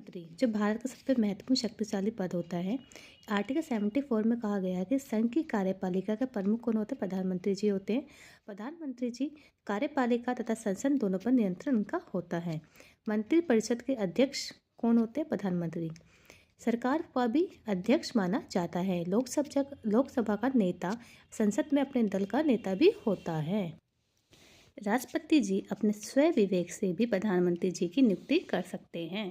प्रधानमंत्री जो भारत का सबसे महत्वपूर्ण शक्तिशाली पद होता है। आर्टिकल 74 में कहा गया है कि संघ की कार्यपालिका के प्रमुख कौन होते हैं? प्रधानमंत्री जी होते हैं। प्रधानमंत्री जी कार्यपालिका तथा संसद दोनों पर नियंत्रण उनका होता है। मंत्रिपरिषद के अध्यक्ष कौन होते हैं? प्रधानमंत्री। सरकार का भी अध्यक्ष माना जाता है। लोकसभा का नेता संसद में अपने दल का नेता भी होता है। राष्ट्रपति जी अपने स्वयं विवेक से भी प्रधानमंत्री जी की नियुक्ति कर सकते हैं।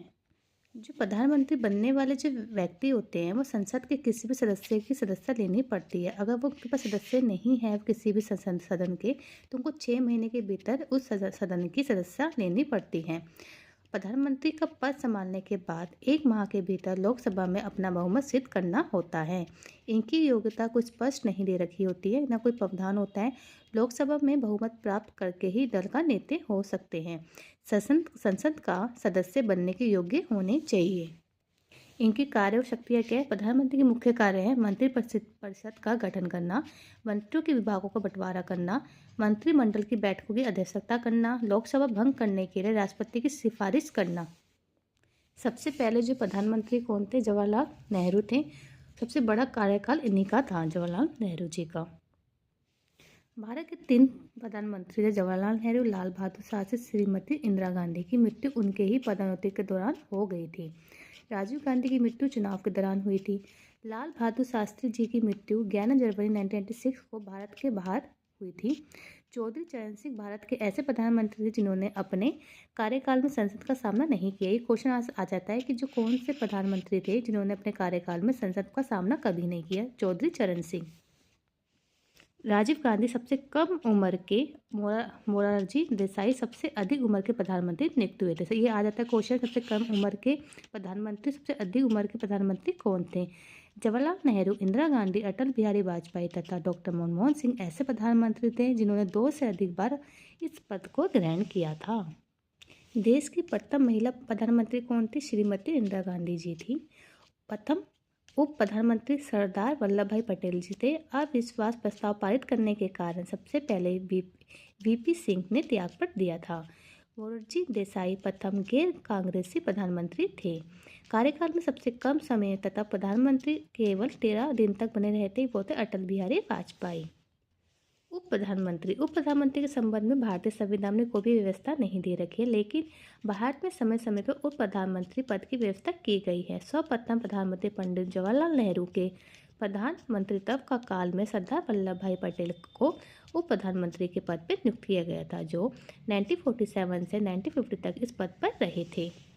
जो प्रधानमंत्री बनने वाले जो व्यक्ति होते हैं वो संसद के किसी भी सदस्य की सदस्यता लेनी पड़ती है। अगर वो उनके पास सदस्य नहीं है किसी भी सदन के, तो उनको 6 महीने के भीतर उस सदन की सदस्यता लेनी पड़ती है। प्रधानमंत्री का पद संभालने के बाद 1 माह के भीतर लोकसभा में अपना बहुमत सिद्ध करना होता है। इनकी योग्यता कुछ स्पष्ट नहीं दे रखी होती है, ना कोई प्रावधान होता है। लोकसभा में बहुमत प्राप्त करके ही दल का नेता हो सकते हैं। संसद का सदस्य बनने के योग्य होने चाहिए। इनकी कार्य और शक्तियाँ क्या है? प्रधानमंत्री के मुख्य कार्य है मंत्रिपरिषद का गठन करना, मंत्रियों के विभागों का बंटवारा करना, मंत्रिमंडल की बैठकों की अध्यक्षता करना, लोकसभा भंग करने के लिए राष्ट्रपति की सिफारिश करना। सबसे पहले जो प्रधानमंत्री कौन थे? जवाहरलाल नेहरू थे। सबसे बड़ा कार्यकाल इन्हीं का था, जवाहरलाल नेहरू जी का। भारत के 3 प्रधानमंत्री थे, जवाहरलाल नेहरू, लाल बहादुर शास्त्री, श्रीमती इंदिरा गांधी की मृत्यु उनके ही पदोन्नति के दौरान हो गई थी। राजीव गांधी की मृत्यु चुनाव के दौरान हुई थी। लाल बहादुर शास्त्री जी की मृत्यु 11 जनवरी 1996 को भारत के बाहर हुई थी। चौधरी चरण सिंह भारत के ऐसे प्रधानमंत्री थे जिन्होंने अपने कार्यकाल में संसद का सामना नहीं किया। ये क्वेश्चन आ जाता है कि जो कौन से प्रधानमंत्री थे जिन्होंने अपने कार्यकाल में संसद का सामना कभी नहीं किया? चौधरी चरण सिंह। राजीव गांधी सबसे कम उम्र के, मोरारजी देसाई सबसे अधिक उम्र के प्रधानमंत्री नियुक्त हुए थे। ये आ जाता है क्वेश्चन, सबसे कम उम्र के प्रधानमंत्री, सबसे अधिक उम्र के प्रधानमंत्री कौन थे? जवाहरलाल नेहरू, इंदिरा गांधी, अटल बिहारी वाजपेयी तथा डॉक्टर मनमोहन सिंह ऐसे प्रधानमंत्री थे जिन्होंने 2 से अधिक बार इस पद को ग्रहण किया था। देश की प्रथम महिला प्रधानमंत्री कौन थी? श्रीमती इंदिरा गांधी जी थी। प्रथम उप प्रधानमंत्री सरदार वल्लभ भाई पटेल जी थे। अविश्वास प्रस्ताव पारित करने के कारण सबसे पहले वीपी सिंह ने त्यागपत्र दिया था। मोरारजी देसाई प्रथम गैर कांग्रेसी प्रधानमंत्री थे। कार्यकाल में सबसे कम समय तथा प्रधानमंत्री केवल 13 दिन तक बने रहे थे, वो थे अटल बिहारी वाजपेयी। उप प्रधानमंत्री के संबंध में भारतीय संविधान में कोई भी व्यवस्था नहीं दे रखी है, लेकिन भारत में समय समय पर उप प्रधानमंत्री पद की व्यवस्था की गई है। सर्वप्रथम प्रधानमंत्री पंडित जवाहरलाल नेहरू के प्रधानमंत्रित्व का काल में सरदार वल्लभ भाई पटेल को उप प्रधानमंत्री के पद पर नियुक्त किया गया था, जो 1947 से 1950 तक इस पद पर रहे थे।